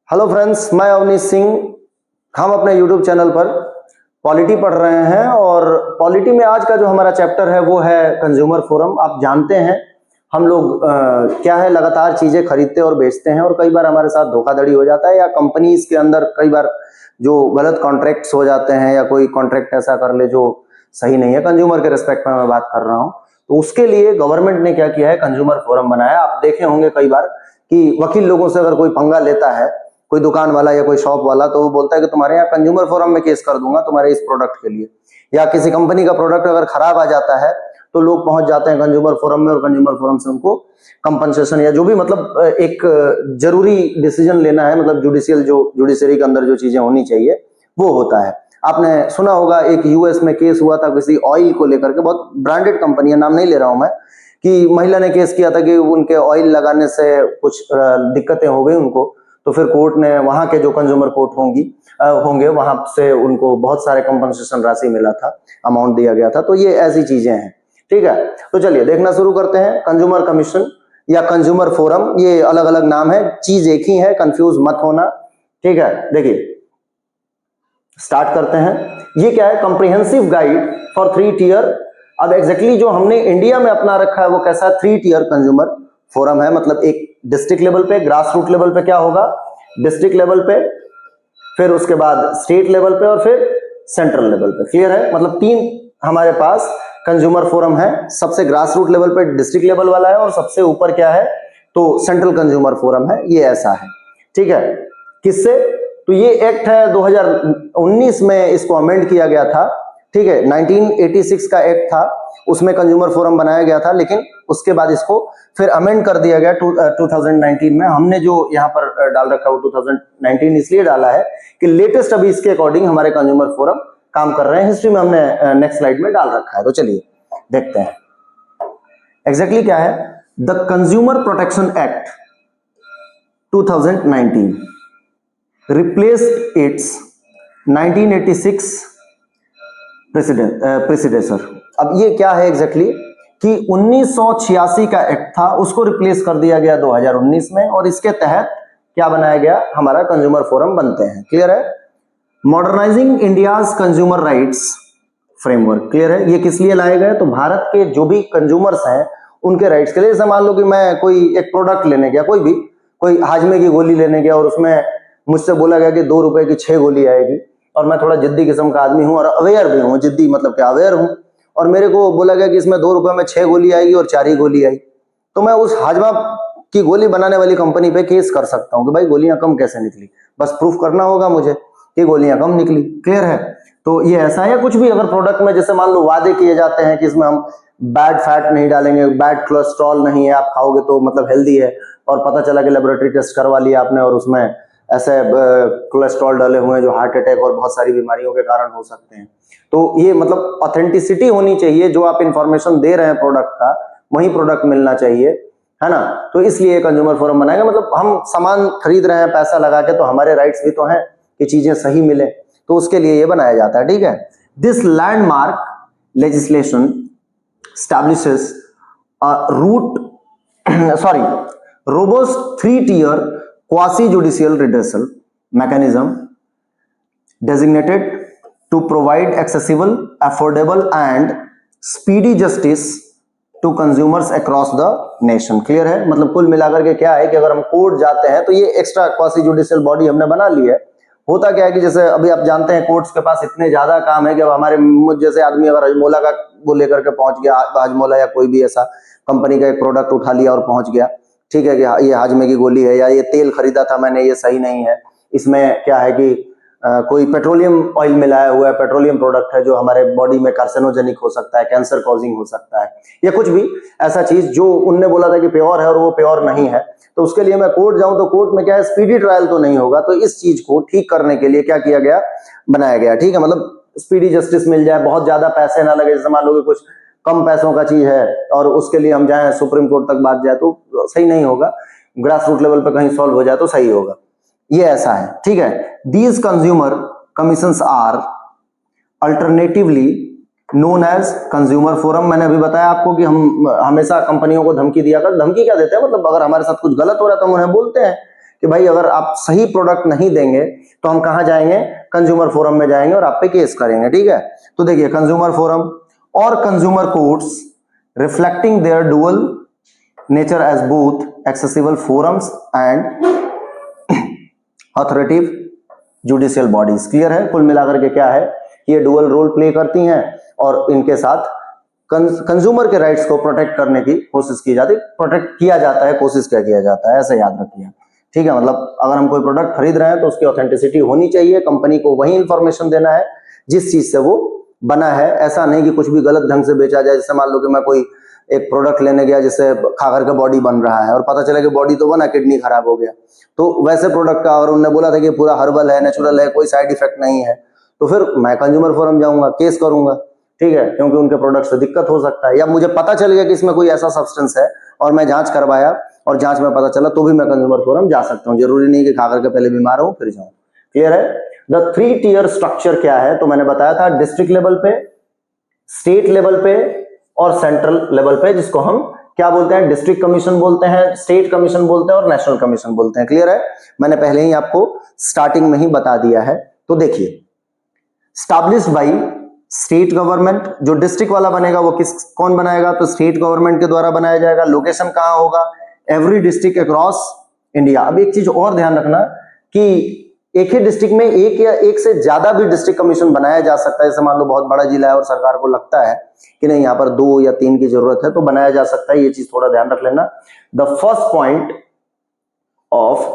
Hello friends, मैं अवनीश सिंह। हम अपने यूट्यूब चैनल पर पॉलिटी पढ़ रहे हैं और पॉलिटी में आज का जो हमारा चैप्टर है वो है कंज्यूमर फोरम। आप जानते हैं हम लोग क्या है, लगातार चीजें खरीदते और बेचते हैं और कई बार हमारे साथ धोखाधड़ी हो जाता है या कंपनीज के अंदर कई बार जो गलत कॉन्ट्रैक्ट्स हो जाते हैं या कोई कॉन्ट्रैक्ट ऐसा कर ले जो सही नहीं है। कंज्यूमर के रिस्पेक्ट में मैं बात कर रहा हूं, तो उसके लिए गवर्नमेंट ने क्या किया है, कंज्यूमर फोरम बनाया। आप देखे होंगे कई बार कि वकील लोगों से अगर कोई पंगा लेता है, कोई दुकान वाला या कोई शॉप वाला, तो वो बोलता है कि तुम्हारे यहाँ कंज्यूमर फोरम में केस कर दूंगा तुम्हारे इस प्रोडक्ट के लिए। या किसी कंपनी का प्रोडक्ट अगर खराब आ जाता है तो लोग पहुंच जाते हैं कंज्यूमर फोरम में और कंज्यूमर फोरम से उनको कंपनसेशन या जो भी मतलब एक जरूरी डिसीजन लेना है, मतलब जुडिशियल जो जुडिशरी के अंदर जो चीजें होनी चाहिए वो होता है। आपने सुना होगा एक यूएस में केस हुआ था किसी ऑयल को लेकर के, बहुत ब्रांडेड कंपनी है, नाम नहीं ले रहा हूं मैं, कि महिला ने केस किया था कि उनके ऑयल लगाने से कुछ दिक्कतें हो गई उनको। तो फिर कोर्ट ने, वहां के जो कंज्यूमर कोर्ट होंगे वहां से उनको बहुत सारे कंपनसेशन राशि मिला था, अमाउंट दिया गया था। तो ये ऐसी चीजें हैं, ठीक है। तो चलिए देखना शुरू करते हैं। कंज्यूमर कमीशन या कंज्यूमर फोरम, ये अलग अलग नाम है, चीज एक ही है, कंफ्यूज मत होना, ठीक है। देखिए स्टार्ट करते हैं। ये क्या है, कॉम्प्रिहेंसिव गाइड फॉर 3 टियर। अब एग्जैक्टली जो हमने इंडिया में अपना रखा है वो कैसा, 3 टियर कंज्यूमर फोरम है। मतलब एक डिस्ट्रिक्ट लेवल पे, ग्रास रूट लेवल पे क्या होगा, डिस्ट्रिक्ट लेवल पे, फिर उसके बाद स्टेट लेवल पे और फिर सेंट्रल लेवल पे। क्लियर है, मतलब 3 हमारे पास कंज्यूमर फोरम है। सबसे ग्रास रूट लेवल पे डिस्ट्रिक्ट लेवल वाला है और सबसे ऊपर क्या है तो सेंट्रल कंज्यूमर फोरम है। ये ऐसा है, ठीक है। किससे, तो ये एक्ट है 2019 में इसको अमेंड किया गया था, ठीक है। 1986 का एक्ट था, उसमें कंज्यूमर फोरम बनाया गया था, लेकिन उसके बाद इसको फिर अमेंड कर दिया गया 2019 में। हमने जो यहाँ पर डाल रखा है वो 2019 इसलिए डाला है कि लेटेस्ट अभी इसके अकॉर्डिंग हमारे कंज्यूमर फोरम काम कर रहे हैं। हिस्ट्री में हमने नेक्स्ट स्लाइड में डाल रखा है, तो चलिए देखते हैं एग्जैक्टली क्या है। The consumer protection act 2019 replaced its 1986 प्रेसिडेंसर। अब ये क्या है एग्जैक्टली कि 1986 का एक्ट था, उसको रिप्लेस कर दिया गया 2019 में और इसके तहत क्या बनाया गया, हमारा कंज्यूमर फोरम बनते हैं। क्लियर है। Modernising India's consumer rights framework. Clear है। ये किस लिए लाए गए, तो भारत के जो भी कंज्यूमर्स हैं उनके राइट्स के लिए। जैसे मान लो कि मैं कोई एक प्रोडक्ट लेने गया, कोई हाजमे की गोली लेने गया और उसमें मुझसे बोला गया कि 2 रुपए की 6 गोली आएगी, और मैं थोड़ा जिद्दी किस्म का आदमी हूं और अवेयर भी हूं, जिद्दी मतलब क्या अवेयर हूं, और मेरे को बोला गया कि इसमें 2 रुपए में 6 गोली आएगी और 4 ही गोली आई, तो मैं उस हाजमा की गोली बनाने वाली कंपनी पे केस कर सकता हूं कि भाई गोलियां कम कैसे निकली, बस प्रूफ करना होगा मुझे कि गोलियां कम निकली। क्लियर है। तो ये ऐसा है। कुछ भी अगर प्रोडक्ट में जैसे मान लो वादे किए जाते हैं कि इसमें हम बैड फैट नहीं डालेंगे, बैड कोलेस्ट्रॉल नहीं है, आप खाओगे तो मतलब हेल्दी है, और पता चला कि लेबोरेटरी टेस्ट करवा लिया आपने और उसमें ऐसे कोलेस्ट्रॉल डाले हुए हैं जो हार्ट अटैक और बहुत सारी बीमारियों के कारण हो सकते हैं। तो ये मतलब ऑथेंटिसिटी होनी चाहिए, जो आप इंफॉर्मेशन दे रहे हैं प्रोडक्ट का वही प्रोडक्ट मिलना चाहिए, है ना। तो इसलिए कंज्यूमर फोरम बनाएगा। मतलब हम सामान खरीद रहे हैं पैसा लगा के, तो हमारे राइट्स भी तो हैं कि चीजें सही मिले, तो उसके लिए ये बनाया जाता है, ठीक है। This landmark legislation establishes a robust 3-tier quasi-judicial redressal mechanism designated to provide accessible, affordable and speedy justice to consumers across the nation। Clear है। मतलब कुल मिलाकर के क्या है कि अगर हम कोर्ट जाते हैं तो ये एक्स्ट्रा क्वासी जुडिशियल बॉडी हमने बना ली है। होता क्या है कि जैसे अभी आप जानते हैं कोर्ट्स के पास इतने ज्यादा काम है कि अब हमारे मुझ जैसे आदमी अगर हजमोला का वो लेकर के पहुंच गया, हजमोला या कोई भी ऐसा कंपनी का एक प्रोडक्ट उठा लिया और पहुंच गया, ठीक है, कि ये हाजमे की गोली है, या ये तेल खरीदा था मैंने ये सही नहीं है, इसमें क्या है कि कोई पेट्रोलियम ऑयल मिलाया हुआ है, पेट्रोलियम प्रोडक्ट है जो हमारे बॉडी में कार्सिनोजेनिक हो सकता है, कैंसर कॉजिंग हो सकता है, या कुछ भी ऐसा चीज जो उनने बोला था कि प्योर है और वो प्योर नहीं है, तो उसके लिए मैं कोर्ट जाऊं तो कोर्ट में क्या है, स्पीडी ट्रायल तो नहीं होगा। तो इस चीज को ठीक करने के लिए क्या किया गया, बनाया गया, ठीक है। मतलब स्पीडी जस्टिस मिल जाए, बहुत ज्यादा पैसे ना लगे। जैसे मान लो कि कुछ कम पैसों का चीज है और उसके लिए हम जाएं सुप्रीम कोर्ट तक बात जाए तो सही नहीं होगा, ग्रास रूट लेवल पे कहीं सॉल्व हो जाए तो सही होगा। ये ऐसा है, ठीक है। These consumer commissions are alternatively known as consumer forum. मैंने अभी बताया आपको कि हम हमेशा कंपनियों को धमकी दिया कर, धमकी क्या देते हैं, मतलब अगर हमारे साथ कुछ गलत हो रहा है तो हम उन्हें बोलते हैं कि भाई अगर आप सही प्रोडक्ट नहीं देंगे तो हम कहां जाएंगे, कंज्यूमर फोरम में जाएंगे और आप पे केस करेंगे। ठीक है, तो देखिए कंज्यूमर फोरम और consumer courts reflecting their dual nature as both accessible forums and authoritative judicial bodies. Clear है, कुल मिलाकर के क्या है, ये डुअल रोल प्ले करती हैं और इनके साथ कंज्यूमर के राइट्स को प्रोटेक्ट करने की कोशिश की जाती है, प्रोटेक्ट किया जाता है, कोशिश क्या किया जाता है, ऐसे याद रखिए। ठीक है, मतलब अगर हम कोई प्रोडक्ट खरीद रहे हैं तो उसकी ऑथेंटिसिटी होनी चाहिए, कंपनी को वही इंफॉर्मेशन देना है जिस चीज से वो बना है। ऐसा नहीं कि कुछ भी गलत ढंग से बेचा जाए। जैसे मान लो कि मैं कोई एक प्रोडक्ट लेने गया जिससे खाकर का बॉडी बन रहा है और पता चला कि बॉडी तो बना, किडनी खराब हो गया, तो वैसे प्रोडक्ट का और उन्होंने बोला था कि पूरा हर्बल है, नेचुरल है, कोई साइड इफेक्ट नहीं है, तो फिर मैं कंज्यूमर फोरम जाऊंगा, केस करूंगा। ठीक है, क्योंकि उनके प्रोडक्ट से दिक्कत हो सकता है, या मुझे पता चल गया कि इसमें कोई ऐसा सब्सटेंस है और मैं जांच करवाया और जांच में पता चला, तो भी मैं कंज्यूमर फोरम जा सकता हूं। जरूरी नहीं कि खाकर के पहले बीमार हूं फिर जाऊं। क्लियर है। द 3 टियर स्ट्रक्चर क्या है, तो मैंने बताया था डिस्ट्रिक्ट लेवल पे, स्टेट लेवल पे और सेंट्रल लेवल पे, जिसको हम क्या बोलते हैं, डिस्ट्रिक्ट कमीशन बोलते हैं, स्टेट कमीशन बोलते हैं और नेशनल कमीशन बोलते हैं। क्लियर है, मैंने पहले ही आपको स्टार्टिंग में ही बता दिया है। तो देखिए, स्टैब्लिश्ड बाय स्टेट गवर्नमेंट, जो डिस्ट्रिक्ट वाला बनेगा वो कौन बनाएगा, तो स्टेट गवर्नमेंट के द्वारा बनाया जाएगा। लोकेशन कहां होगा, एवरी डिस्ट्रिक्ट अक्रॉस इंडिया। अब एक चीज और ध्यान रखना कि एक ही डिस्ट्रिक्ट में एक या एक से ज्यादा भी डिस्ट्रिक्ट कमीशन बनाया जा सकता है। जैसे मान लो बहुत बड़ा जिला है और सरकार को लगता है कि नहीं यहाँ पर 2 या 3 की जरूरत है, तो बनाया जा सकता है। ये चीज थोड़ा ध्यान रख लेना। The first point of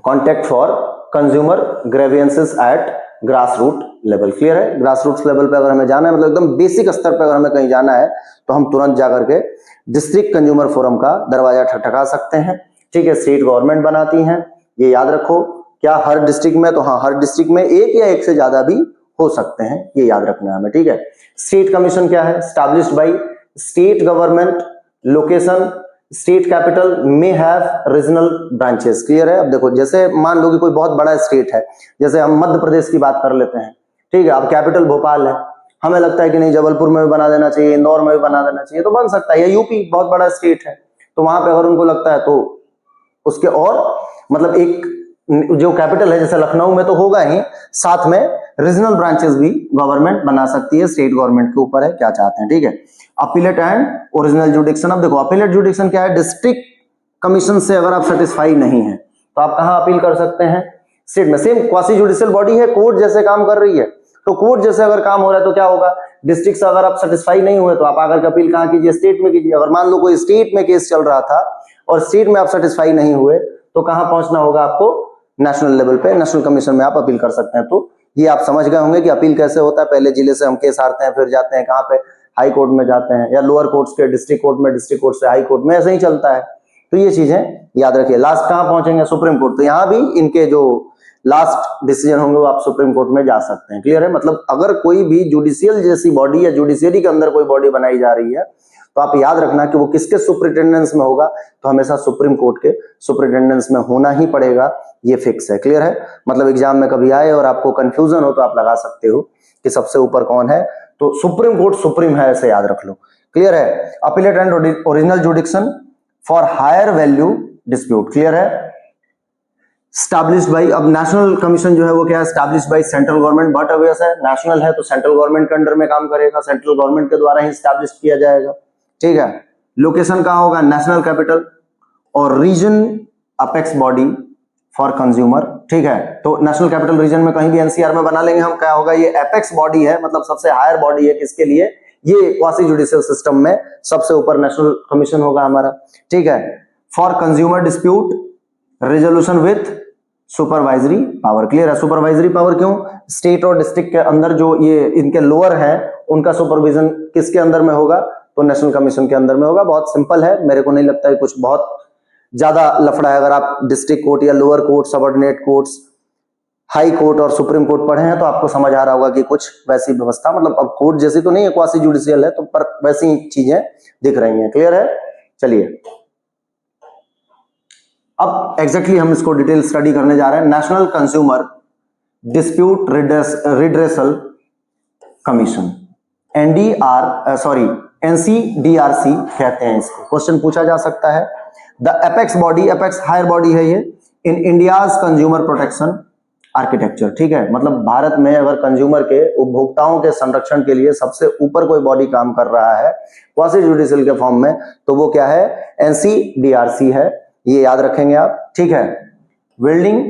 contact for consumer grievances at grass root level. Clear है, ग्रास रूट लेवल पे अगर हमें जाना है, मतलब एकदम बेसिक स्तर पे अगर हमें कहीं जाना है, तो हम तुरंत जाकर के डिस्ट्रिक्ट कंज्यूमर फोरम का दरवाजा ठकठका सकते हैं। ठीक है, स्टेट गवर्नमेंट बनाती हैं, ये याद रखो। क्या हर डिस्ट्रिक्ट में, तो हाँ, हर डिस्ट्रिक्ट में एक या एक से ज्यादा भी हो सकते हैं, ये याद रखना है हमें। ठीक है, स्टेट कमीशन क्या है, established by state government, location state capital में हैव रीजनल ब्रांचेस। क्लियर है। अब देखो, जैसे मान लो कि कोई बहुत बड़ा स्टेट है, जैसे हम मध्य प्रदेश की बात कर लेते हैं। ठीक है, अब कैपिटल भोपाल है, हमें लगता है कि नहीं जबलपुर में भी बना देना चाहिए, इंदौर में भी बना देना चाहिए, तो बन सकता है। या यूपी बहुत बड़ा स्टेट है, तो वहां पे अगर उनको लगता है तो उसके और मतलब एक जो कैपिटल है जैसे लखनऊ में तो होगा ही, साथ में रीजनल ब्रांचेस भी गवर्नमेंट बना सकती है। स्टेट गवर्नमेंट के ऊपर है क्या चाहते हैं। ठीक है, अपीलेट एंड ओरिजिनल जुडिक्शन। अब देखो, अपीलेट जुडिक्शन क्या है, डिस्ट्रिक्ट कमीशन से अगर आप सेटिस्फाई नहीं है तो आप कहां अपील कर सकते हैं, स्टेट में। सेम क्वासी जुडिशियल बॉडी है, कोर्ट जैसे काम कर रही है, तो कोर्ट जैसे अगर काम हो रहा है तो क्या होगा, डिस्ट्रिक्ट से अगर आप सेटिस्फाई नहीं हुए तो आप आकर के अपील कहां कीजिए, स्टेट में कीजिए। अगर मान लो कोई स्टेट में केस चल रहा था और स्टेट में आप सेटिस्फाई नहीं हुए तो कहां पहुंचना होगा आपको, नेशनल लेवल पे, नेशनल कमीशन में आप अपील कर सकते हैं। तो ये आप समझ गए होंगे कि अपील कैसे होता है। पहले जिले से हम केस हारते हैं, फिर जाते हैं कहां पे, हाई कोर्ट में जाते हैं, या लोअर कोर्ट्स के डिस्ट्रिक्ट कोर्ट में, डिस्ट्रिक्ट कोर्ट से हाई कोर्ट में, ऐसे ही चलता है। तो ये चीजें याद रखिए। लास्ट कहां पहुंचेंगे, सुप्रीम कोर्ट। तो यहां भी इनके जो लास्ट डिसीजन होंगे वो आप सुप्रीम कोर्ट में जा सकते हैं। क्लियर है, मतलब अगर कोई भी जुडिशियल जैसी बॉडी या जुडिशियरी के अंदर कोई बॉडी बनाई जा रही है तो आप याद रखना कि वो किसके सुपरिटेंडेंस में होगा, तो हमेशा सुप्रीम कोर्ट के सुपरिटेंडेंस में होना ही पड़ेगा, ये फिक्स है। क्लियर है, मतलब एग्जाम में कभी आए और आपको कंफ्यूजन हो तो आप लगा सकते हो कि सबसे ऊपर कौन है, तो सुप्रीम कोर्ट सुप्रीम है, ऐसे याद रख लो। क्लियर है, appellate and original jurisdiction for higher value dispute. Clear है, स्टैब्लिश्ड बाय, अब नेशनल कमीशन जो है वो क्या है, established by central government, but obvious है नेशनल है तो सेंट्रल गवर्नमेंट के अंडर में काम करेगा, सेंट्रल गवर्नमेंट के द्वारा ही स्टैब्लिश किया जाएगा। ठीक है, लोकेशन कहां होगा, नेशनल कैपिटल, और region apex body for consumer. ठीक है, तो नेशनल कैपिटल रीजन में कहीं भी एनसीआर में बना लेंगे हम, क्या होगा, ये एपेक्स बॉडी है, मतलब सबसे हायर बॉडी है। किसके लिए, ये क्वासी जुडिशियल सिस्टम में सबसे ऊपर नेशनल कमीशन होगा हमारा। ठीक है, for consumer dispute resolution with supervisory power. Clear है, सुपरवाइजरी पावर क्यों, स्टेट और डिस्ट्रिक्ट के अंदर जो ये इनके लोअर है उनका सुपरविजन किसके अंदर में होगा, तो नेशनल कमीशन के अंदर में होगा। बहुत सिंपल है, मेरे को नहीं लगता है कुछ बहुत ज्यादा लफड़ा है। अगर आप डिस्ट्रिक्ट कोर्ट या lower court, subordinate courts, high court और सुप्रीम कोर्ट पढ़े हैं तो आपको समझ आ रहा होगा कि कुछ वैसी व्यवस्था, मतलब अब कोर्ट जैसी तो नहीं है, क्वासी जुडिशियल है, तो पर वैसी चीजें दिख रही हैं। क्लियर है, चलिए अब एग्जैक्टली हम इसको डिटेल स्टडी करने जा रहे हैं। National consumer dispute redressal commission, NCDRC कहते हैं इसको। क्वेश्चन पूछा जा सकता है। The apex body, apex higher body है ये, in India's consumer protection architecture, ठीक है। मतलब भारत में अगर कंज्यूमर के, उपभोक्ताओं के संरक्षण के लिए सबसे ऊपर कोई बॉडी काम कर रहा है क्वासी जुडिशियल के फॉर्म में, तो वो क्या है, एनसीडीआरसी है, ये याद रखेंगे आप, ठीक है। Building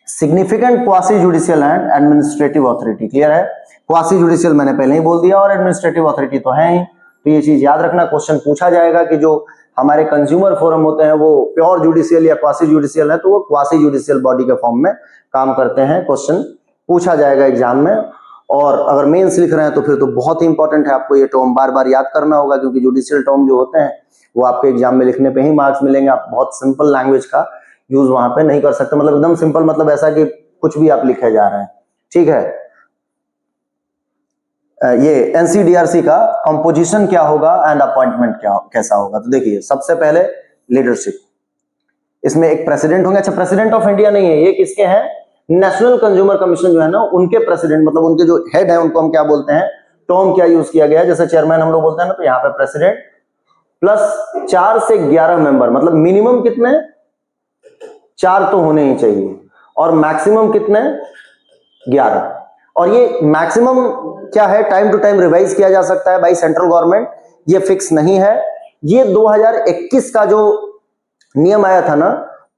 significant quasi judicial and administrative authority, clear है। क्वासी जुडिशियल मैंने पहले ही बोल दिया, और एडमिनिस्ट्रेटिव अथॉरिटी तो है ही, तो ये चीज याद रखना। क्वेश्चन पूछा जाएगा कि जो हमारे कंज्यूमर फोरम होते हैं वो प्योर जुडिशियल या क्वासी जुडिशियल है, तो वो क्वासी जुडिशियल बॉडी के फॉर्म में काम करते हैं। क्वेश्चन पूछा जाएगा एग्जाम में, और अगर मेंस लिख रहे हैं तो फिर तो बहुत ही इंपॉर्टेंट है, आपको ये टर्म बार बार याद करना होगा, क्योंकि जुडिशियल टर्म जो होते हैं वो आपके एग्जाम में लिखने पे ही मार्क्स मिलेंगे। आप बहुत सिंपल लैंग्वेज का यूज वहां पे नहीं कर सकते, मतलब एकदम सिंपल, मतलब ऐसा कि कुछ भी आप लिखे जा रहे हैं, ठीक है। ये एनसीडीआरसी का कंपोजिशन क्या होगा एंड अपॉइंटमेंट कैसा होगा, तो देखिए सबसे पहले लीडरशिप, इसमें एक प्रेसिडेंट होंगे। अच्छा, प्रेसिडेंट ऑफ इंडिया नहीं है, ये किसके हैं, नेशनल कंज्यूमर कमीशन जो है ना, उनके प्रेसिडेंट, मतलब उनके जो हेड है उनको हम क्या बोलते हैं, टर्म क्या यूज किया गया है, जैसे चेयरमैन हम लोग बोलते हैं ना, तो यहाँ पे प्रेसिडेंट प्लस 4 से 11 मेंबर, मतलब मिनिमम कितने, 4 तो होने ही चाहिए, और मैक्सिमम कितने, 11। और ये मैक्सिमम क्या है, टाइम टू टाइम रिवाइज किया जा सकता है बाई सेंट्रल गवर्नमेंट, ये फिक्स नहीं है। ये 2021 का जो नियम आया था ना,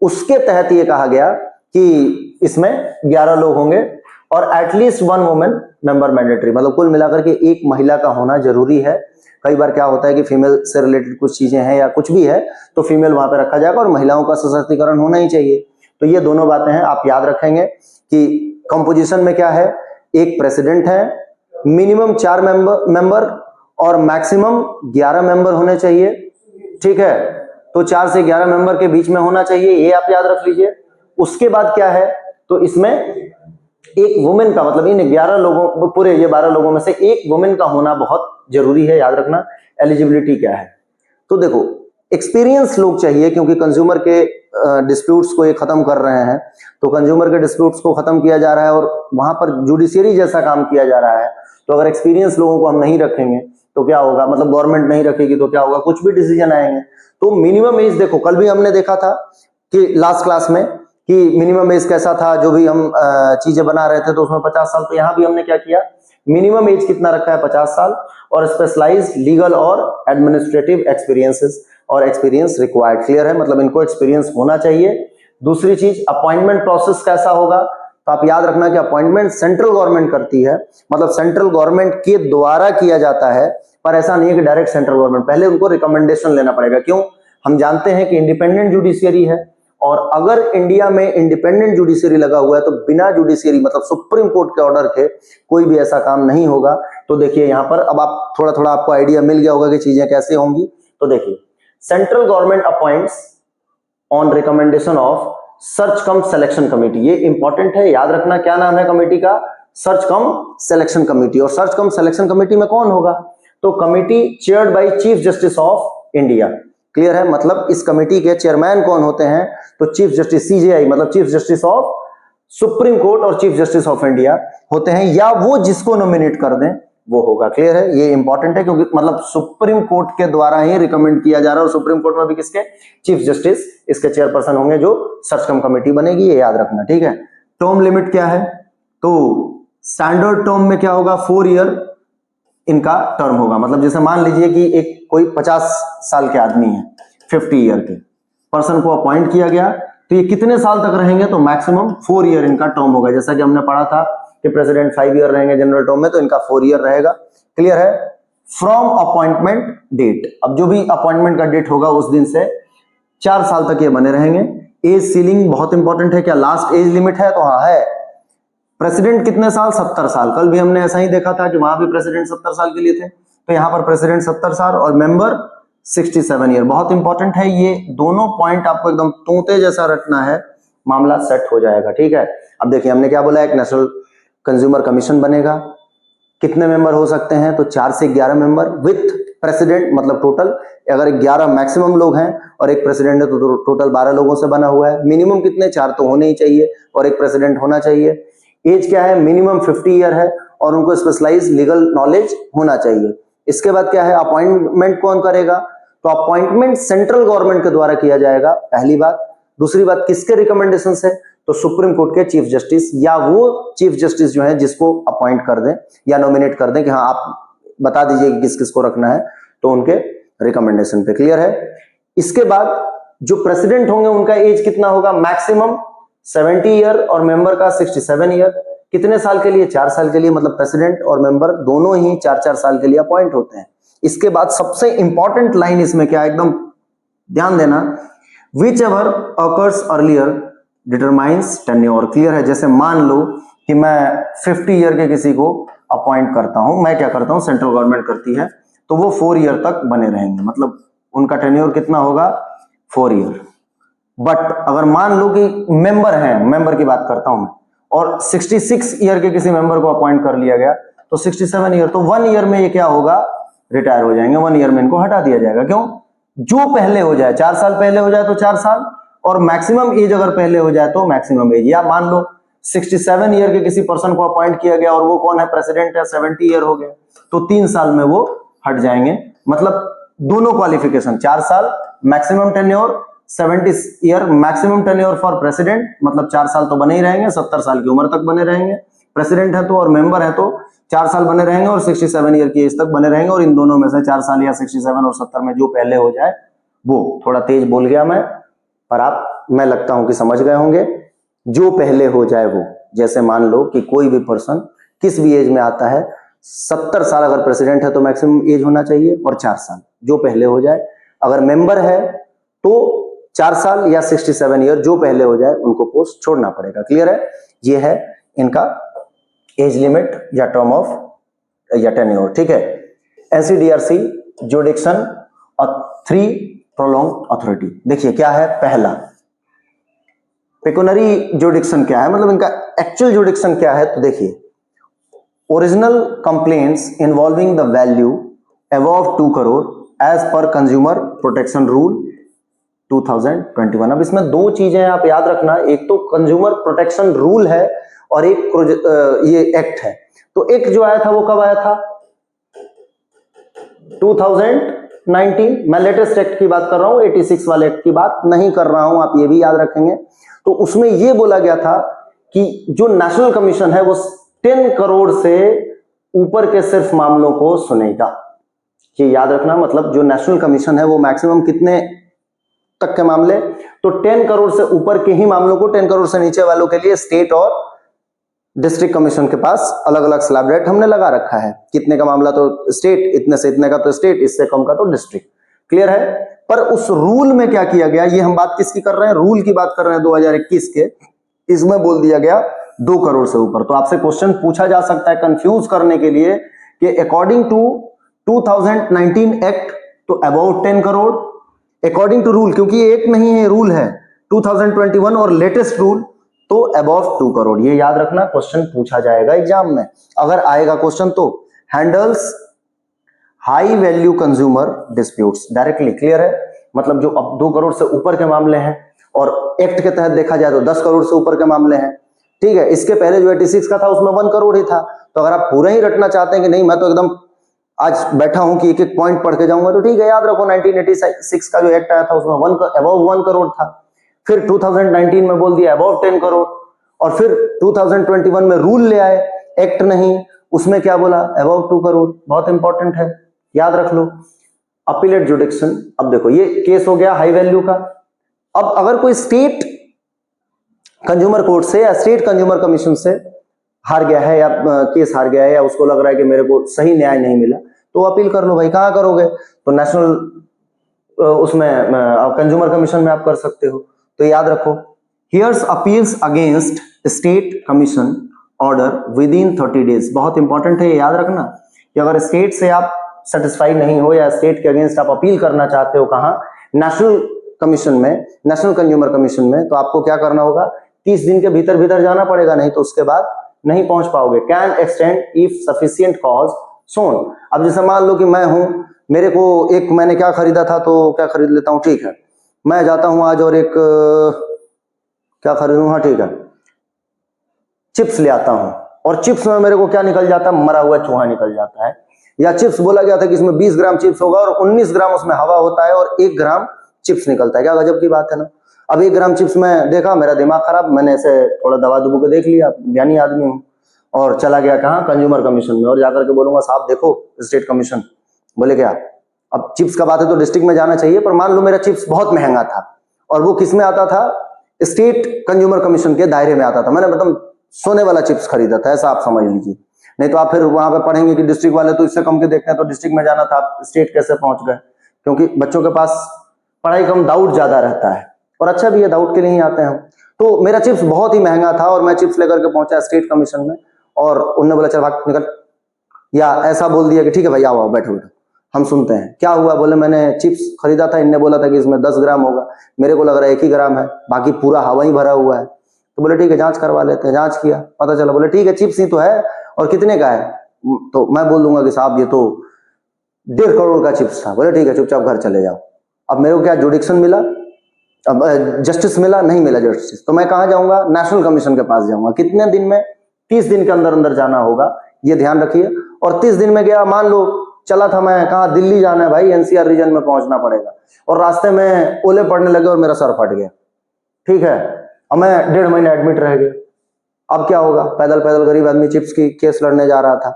उसके तहत ये कहा गया कि इसमें 11 लोग होंगे, और एटलीस्ट 1 वुमेन मेंबर मैंडेटरी, मतलब कुल मिलाकर के एक महिला का होना जरूरी है। कई बार क्या होता है कि फीमेल से रिलेटेड कुछ चीजें हैं या कुछ भी है, तो फीमेल वहां पे रखा जाएगा, और महिलाओं का सशक्तिकरण होना ही चाहिए। तो ये दोनों बातें हैं, आप याद रखेंगे कि कंपोजिशन में क्या है, एक प्रेसिडेंट है, मिनिमम 4 मेंबर और मैक्सिमम 11 मेंबर होने चाहिए, ठीक है। तो 4 से 11 मेंबर के बीच में होना चाहिए, ये आप याद रख लीजिए। उसके बाद क्या है, तो इसमें एक वुमेन का, मतलब इन 11 लोगों, पूरे ये 12 लोगों में से एक वुमेन का होना बहुत जरूरी है, याद रखना। एलिजिबिलिटी क्या है, तो देखो एक्सपीरियंस लोग चाहिए, क्योंकि कंज्यूमर के डिस्प्यूट्स को ये खत्म कर रहे हैं, तो कंज्यूमर के डिस्प्यूट्स को खत्म किया जा रहा है, और वहां पर जुडिशियरी जैसा काम किया जा रहा है। तो अगर एक्सपीरियंस लोगों को हम नहीं रखेंगे तो क्या होगा, मतलब गवर्नमेंट नहीं रखेगी तो क्या होगा, कुछ भी डिसीजन आएंगे। तो मिनिमम एज देखो, कल भी हमने देखा था कि लास्ट क्लास में कि मिनिमम एज कैसा था, जो भी हम चीजें बना रहे थे तो उसमें 50 साल, तो यहाँ भी हमने क्या किया, मिनिमम एज कितना रखा है, 50 साल, और स्पेशलाइज्ड लीगल और एडमिनिस्ट्रेटिव एक्सपीरियंसेस और एक्सपीरियंस रिक्वायर्ड, क्लियर है, मतलब इनको एक्सपीरियंस होना चाहिए। दूसरी चीज, अपॉइंटमेंट प्रोसेस कैसा होगा, तो आप याद रखना कि अपॉइंटमेंट सेंट्रल गवर्नमेंट करती है, मतलब सेंट्रल गवर्नमेंट के द्वारा किया जाता है, पर ऐसा नहीं है कि डायरेक्ट सेंट्रल गवर्नमेंट, पहले उनको रिकमेंडेशन लेना पड़ेगा। क्यों, हम जानते हैं कि इंडिपेंडेंट जुडिशियरी है, और अगर इंडिया में इंडिपेंडेंट जुडिशियरी लगा हुआ है तो बिना जुडिशियरी, मतलब सुप्रीम कोर्ट के ऑर्डर के कोई भी ऐसा काम नहीं होगा। तो देखिए यहाँ पर अब आप थोड़ा थोड़ा आपको आइडिया मिल गया होगा कि चीजें कैसे होंगी। तो देखिए, central government appoints on recommendation of search come selection committee, ये इंपॉर्टेंट है, याद रखना। क्या नाम है कमेटी का, सर्च कम सिलेक्शन कमेटी। और सर्च कम सिलेक्शन कमेटी में कौन होगा, तो committee chaired by chief justice of India, clear है। मतलब इस कमेटी के चेयरमैन कौन होते हैं, तो चीफ जस्टिस सीजेआई, मतलब chief justice of supreme court और चीफ जस्टिस ऑफ इंडिया होते हैं, या वो जिसको नॉमिनेट कर दें वो होगा, क्लियर है। ये इंपॉर्टेंट है, क्योंकि मतलब सुप्रीम कोर्ट के द्वारा ही रिकमेंड किया जा रहा है, और सुप्रीम कोर्ट में भी किसके, चीफ जस्टिस इसके चेयरपर्सन होंगे, जो सर्च कम कमेटी बनेगी, ये याद रखना, ठीक है। टर्म लिमिट क्या है, तो स्टैंडर्ड टर्म में क्या होगा, 4 ईयर इनका टर्म होगा। मतलब जैसे मान लीजिए कि एक कोई 50 साल के आदमी है, 50 ईयर के पर्सन को अपॉइंट किया गया, तो ये कितने साल तक रहेंगे, तो मैक्सिमम 4 ईयर इनका टर्म होगा। जैसा कि हमने पढ़ा था कि प्रेसिडेंट 5 ईयर रहेंगे जनरल टर्म में, तो इनका 4 ईयर रहेगा, क्लियर है। फ्रॉम अपॉइंटमेंट डेट, अब जो भी अपॉइंटमेंट का डेट होगा उस दिन से 4 साल तक ये बने रहेंगे। एज सीलिंग बहुत इंपॉर्टेंट है, क्या लास्ट एज लिमिट है, तो हाँ है। प्रेसिडेंट कितने साल, 70 साल, कल भी हमने ऐसा ही देखा था कि वहां भी प्रेसिडेंट 70 साल के लिए थे, तो यहाँ पर प्रेसिडेंट 70 साल और मेंबर 67 ईयर। बहुत इंपॉर्टेंट है, ये दोनों पॉइंट आपको एकदम तोते जैसा रटना है, मामला सेट हो जाएगा, ठीक है। अब देखिए हमने क्या बोला, एक नेशनल कंज्यूमर कमीशन बनेगा, कितने मेंबर हो सकते हैं, तो 4 से 11 मेंबर विथ प्रेसिडेंट, मतलब टोटल अगर 11 मैक्सिमम लोग हैं और एक प्रेसिडेंट है तो टोटल 12 लोगों से बना हुआ है। मिनिमम कितने, 4 तो होने ही चाहिए, और एक प्रेसिडेंट होना चाहिए। एज क्या है, मिनिमम 50 ईयर है, और उनको स्पेशलाइज लीगल नॉलेज होना चाहिए। इसके बाद क्या है, अपॉइंटमेंट कौन करेगा, तो अपॉइंटमेंट सेंट्रल गवर्नमेंट के द्वारा किया जाएगा, पहली बात। दूसरी बात किसके रिकमेंडेशन से, तो सुप्रीम कोर्ट के चीफ जस्टिस या वो चीफ जस्टिस जो है जिसको अपॉइंट कर दें या नॉमिनेट कर दें कि हाँ आप बता दीजिए कि किस किस को रखना है, तो उनके रिकमेंडेशन पे। क्लियर है। इसके बाद जो प्रेसिडेंट होंगे उनका एज कितना होगा, मैक्सिमम 70 ईयर और मेंबर का 67 ईयर। कितने साल के लिए, 4 साल के लिए, मतलब प्रेसिडेंट और मेंबर दोनों ही 4-4 साल के लिए अपॉइंट होते हैं। इसके बाद सबसे इंपॉर्टेंट लाइन इसमें क्या है, एकदम ध्यान देना, which ever occurs earlier determines tenure. Clear है। जैसे मान लो कि मैं 50 ईयर के किसी को अपॉइंट करता हूं, मैं क्या करता हूं, सेंट्रल गवर्नमेंट करती है, तो वो 4 ईयर तक बने रहेंगे, मतलब उनका टेन्योर कितना होगा, 4 ईयर। बट अगर मान लो कि मेंबर हैं, मेंबर की बात करता हूं मैं, और 66 ईयर के किसी मेंबर को अपॉइंट कर लिया गया तो 67 ईयर, तो 1 ईयर में ये क्या होगा, रिटायर हो जाएंगे। 1 ईयर में इनको हटा दिया जाएगा। क्यों, जो पहले हो जाए, 4 साल पहले हो जाए तो 4 साल, और मैक्सिमम एज अगर पहले हो जाए तो मैक्सिमम एज। या मान लो 67 ईयर के किसी पर्सन को अपॉइंट किया गया और वो कौन है, प्रेसिडेंट है, 70 ईयर हो गए, तो 3 साल में वो हट जाएंगे। मतलब दोनों क्वालिफिकेशन, 4 साल maximum tenure, 70 year maximum tenure for president, मतलब 4 साल तो बने ही रहेंगे, 70 साल की उम्र तक बने रहेंगे प्रेसिडेंट है तो, और मेंबर है तो 4 साल बने रहेंगे और 67 ईयर की एज तक बने रहेंगे। और इन दोनों में से 4 साल या 67 और 70 में जो पहले हो जाए वो, थोड़ा तेज बोल गया मैं, पर आप, मैं लगता हूं कि समझ गए होंगे, जो पहले हो जाए वो। जैसे मान लो कि कोई भी पर्सन किस भी एज में आता है, 70 साल अगर प्रेसिडेंट है तो मैक्सिमम एज होना चाहिए, और 4 साल जो पहले हो जाए। अगर मेंबर है तो 4 साल या 67 ईयर जो पहले हो जाए उनको पोस्ट छोड़ना पड़ेगा। क्लियर है। ये है इनका एज लिमिट या टर्म ऑफ या टेन्योर। ठीक है। एनसीडीआरसी जुडिक्शन और 3 प्रोलॉन्ग अथॉरिटी। देखिए क्या है, पहला पेकुनरी जुडिक्शन क्या है, मतलब इनका एक्चुअल जुडिक्शन क्या है, तो देखिए, original complaints involving the value above 2 crore as per consumer protection rule 2021। अब इसमें 2 चीजें आप याद रखना, एक तो कंज्यूमर प्रोटेक्शन रूल है और एक ये एक्ट है। तो एक्ट जो आया था वो कब आया था, 2019। मैं लेटेस्ट एक्ट की बात कर रहा हूं, 86 वाले एक्ट की बात नहीं कर रहा हूं, आप ये भी याद रखेंगे। तो उसमें ये बोला गया था कि जो नेशनल कमीशन है वो 10 करोड़ से ऊपर के सिर्फ मामलों को सुनेगा। ये याद रखना, मतलब जो नेशनल कमीशन है वो मैक्सिमम कितने तक के मामले, तो 10 करोड़ से ऊपर के ही मामलों को, 10 करोड़ से नीचे वालों के लिए स्टेट और डिस्ट्रिक्ट कमीशन के पास अलग अलग स्लैब रेट हमने लगा रखा है। कितने का मामला तो स्टेट, इतने से इतने का तो स्टेट, इससे कम का तो डिस्ट्रिक्ट। क्लियर है। पर उस रूल में क्या किया गया, ये हम बात किसकी कर रहे हैं, रूल की बात कर रहे हैं 2021 के। इसमें बोल दिया गया 2 करोड़ से ऊपर। तो आपसे क्वेश्चन पूछा जा सकता है कंफ्यूज करने के लिए कि अकॉर्डिंग टू 2019 एक्ट तो about 10 crore, according to rule, क्योंकि ये एक नहीं है, रूल है 2021 और लेटेस्ट रूल, तो अबव 2 करोड़। ये याद रखना, क्वेश्चन पूछा जाएगा एग्जाम में, अगर आएगा क्वेश्चन तो। Handles high value consumer disputes directly. Clear है। मतलब जो अब 2 करोड़ से ऊपर के मामले हैं, और एक्ट के तहत देखा जाए तो 10 करोड़ से ऊपर के मामले हैं। ठीक है। इसके पहले जो 86 का था उसमें 1 करोड़ ही था। तो अगर आप पूरा ही रटना चाहते हैं कि नहीं मैं तो एकदम आज बैठा हूं कि एक एक पॉइंट पढ़ के जाऊंगा, तो ठीक है, याद रखो 1986 का जो एक्ट आया था उसमें अबव 1 करोड़ था। फिर 2019 में बोल दिया अबव 10 करोड़, और फिर 2021 में रूल ले आए, एक्ट नहीं, उसमें क्या बोला, अबव 2 करोड़। बहुत इंपॉर्टेंट है, याद रख लो। अपीलेट जुडिक्शन। अब देखो ये केस हो गया हाई वैल्यू का। अब अगर कोई स्टेट कंज्यूमर कोर्ट से या स्टेट कंज्यूमर कमीशन से हार गया है, या केस हार गया है, या उसको लग रहा है कि मेरे को सही न्याय नहीं मिला, तो अपील कर लो भाई। कहां करोगे, तो नेशनल उसमें कंज्यूमर कमीशन में आप कर सकते हो। तो याद रखो, here's appeals against state commission order within 30 days. बहुत इंपॉर्टेंट है, ये याद रखना कि अगर स्टेट से आप सेटिस्फाई नहीं हो या स्टेट के अगेंस्ट आप अपील करना चाहते हो, कहां, नेशनल कमीशन में, नेशनल कंज्यूमर कमीशन में, तो आपको क्या करना होगा, 30 दिन के भीतर भीतर जाना पड़ेगा, नहीं तो उसके बाद नहीं पहुंच पाओगे। Can extend if sufficient cause shown. अब जैसे मान लो कि मैं हूं, मेरे को एक, मैंने क्या खरीदा था तो क्या खरीद लेता हूं, ठीक है, मैं जाता हूं आज और एक क्या खरीदूं, हाँ ठीक है, चिप्स ले आता हूं, और चिप्स में मेरे को क्या निकल जाता है, मरा हुआ चूहा निकल जाता है। या चिप्स बोला गया था कि इसमें 20 ग्राम चिप्स होगा और 19 ग्राम उसमें हवा होता है और 1 ग्राम चिप्स निकलता है। क्या गजब की बात है ना। अब 1 ग्राम चिप्स में देखा, मेरा दिमाग खराब, मैंने ऐसे थोड़ा दबा दुबू के देख लिया, ज्ञानी आदमी हूँ, और चला गया कहाँ, कंज्यूमर कमीशन में, और जाकर के बोलूंगा साहब देखो स्टेट कमीशन। बोले क्या? अब चिप्स का बात है तो डिस्ट्रिक्ट में जाना चाहिए, पर मान लो मेरा चिप्स बहुत महंगा था और वो किस में आता था, स्टेट कंज्यूमर कमीशन के दायरे में आता था। मैंने मतलब सोने वाला चिप्स खरीदा था, ऐसा आप समझ लीजिए। नहीं तो आप फिर वहां पे पढ़ेंगे कि डिस्ट्रिक्ट वाले तो इससे कम के देखते हैं, तो डिस्ट्रिक्ट में जाना था, आप स्टेट कैसे पहुंच गए? क्योंकि बच्चों के पास पढ़ाई कम, डाउट ज्यादा रहता है, और अच्छा भी है, डाउट के लिए ही आते हैं हम। तो मेरा चिप्स बहुत ही महंगा था और मैं चिप्स लेकर के पहुंचा स्टेट कमीशन में, और उन्होंने बोला चल भाग निकल, या ऐसा बोल दिया कि ठीक है भाई आओ बैठो बैठो, हम सुनते हैं क्या हुआ। बोले मैंने चिप्स खरीदा था, इनने बोला था कि इसमें 10 ग्राम होगा, मेरे को लग रहा है 1 ही ग्राम है, बाकी पूरा हवा ही भरा हुआ है। तो बोले ठीक है जांच करवा लेते हैं। जांच किया, पता चला, बोले ठीक है चिप्स ही तो है, और कितने का है? तो मैं बोल दूंगा कि साहब ये तो 1.5 करोड़ का चिप्स था। बोले ठीक है चुपचाप घर चले जाओ। अब मेरे को क्या जुडिक्शन मिला, अब जस्टिस मिला? नहीं मिला जस्टिस। तो मैं कहाँ जाऊंगा? नेशनल कमीशन के पास जाऊंगा। कितने दिन में? 30 दिन के अंदर अंदर जाना होगा, ये ध्यान रखिए। और 30 दिन में गया, मान लो चला था मैं कहाँ, दिल्ली जाना है भाई, एनसीआर रीजन में पहुंचना पड़ेगा, और रास्ते में ओले पड़ने लगे और मेरा सर फट गया, ठीक है, अब मैं 1.5 महीने एडमिट रह गया। अब क्या होगा? पैदल पैदल गरीब आदमी चिप्स की केस लड़ने जा रहा था,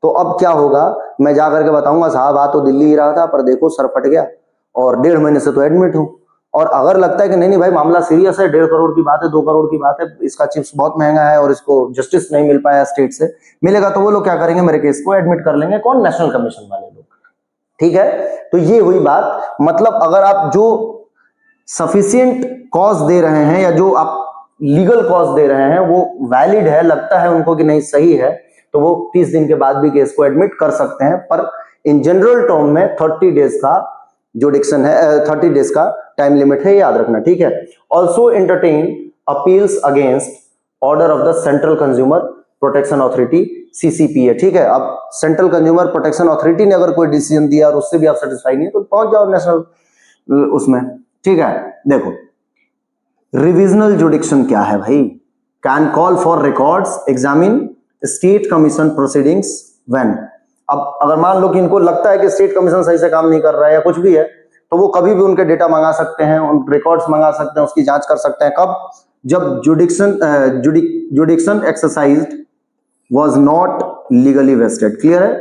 तो अब क्या होगा? मैं जा करके बताऊंगा साहब आ तो दिल्ली ही रहा था, पर देखो सर फट गया और 1.5 महीने से तो एडमिट हूं। और अगर लगता है कि नहीं नहीं भाई मामला सीरियस है, 1.5 करोड़ की बात है, 2 करोड़ की बात है, इसका चिप्स बहुत महंगा है और इसको जस्टिस नहीं मिल पाया स्टेट से, मिलेगा, तो वो लोग क्या करेंगे, मेरे केस को एडमिट कर लेंगे। कौन? नेशनल कमीशन वाले लोग, ठीक है। तो ये हुई बात। मतलब अगर आप जो सफिशिएंट कॉज दे रहे हैं या जो आप लीगल कॉज दे रहे हैं वो वैलिड है, लगता है उनको कि नहीं सही है, तो वो 30 दिन के बाद भी केस को एडमिट कर सकते हैं। पर इन जनरल टर्म में 30 डेज का जुडिक्शन है, 30 डेज का टाइम लिमिट है, याद रखना, ठीक है। Also entertain appeals against order of the central consumer protection authority, CCPA, ठीक है। अब सेंट्रल कंज्यूमर प्रोटेक्शन अथॉरिटी ने अगर कोई डिसीजन दिया और उससे भी आप सेटिस्फाई नहीं है तो पहुंच जाओ नेशनल उसमें, ठीक है। देखो रिविजनल जुडिक्शन क्या है भाई? Can call for records, examine state commission proceedings when. अब अगर मान लो कि इनको लगता है कि स्टेट कमीशन सही से काम नहीं कर रहा है या कुछ भी है, तो वो कभी भी उनके डेटा मंगा सकते हैं, उन रिकॉर्ड्स मंगा सकते हैं, उसकी जांच कर सकते हैं। कब? जब jurisdiction exercised was not legally vested, clear है।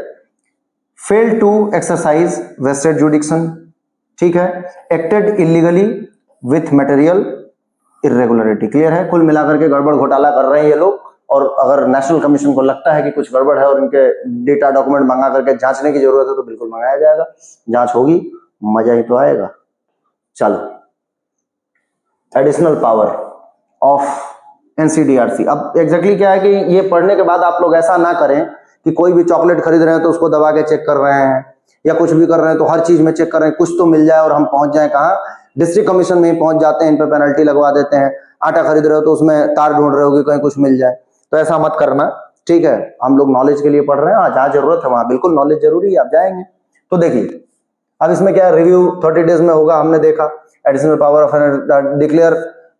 Fail to exercise vested jurisdiction, ठीक है। Acted illegally with material irregularity, clear है। कुल मिलाकर के गड़बड़ घोटाला कर रहे हैं ये लोग, और अगर नेशनल कमीशन को लगता है कि कुछ गड़बड़ है और इनके डेटा डॉक्यूमेंट मंगा करके जांचने की जरूरत है तो बिल्कुल मंगाया जाएगा, जांच होगी, मजा ही तो आएगा। चलो, एडिशनल पावर ऑफ एनसीडीआरसी। अब एग्जैक्टली क्या है कि ये पढ़ने के बाद आप लोग ऐसा ना करें कि कोई भी चॉकलेट खरीद रहे हैं तो उसको दबा के चेक कर रहे हैं, या कुछ भी कर रहे हैं तो हर चीज में चेक कर रहे हैं, कुछ तो मिल जाए और हम पहुंच जाए कहाँ, डिस्ट्रिक्ट कमीशन में ही पहुंच जाते हैं, इन पे पेनल्टी लगवा देते हैं। आटा खरीद रहे हो तो उसमें तार ढूंढ रहे हो कि कहीं कुछ मिल जाए, तो ऐसा मत करना, ठीक है। हम लोग नॉलेज के लिए पढ़ रहे हैं, हाँ जहाँ जरूरत है वहां बिल्कुल नॉलेज जरूरी है, आप जाएंगे। तो देखिए अब इसमें क्या है, रिव्यू 30 डेज में होगा, हमने देखा। Additional power of declare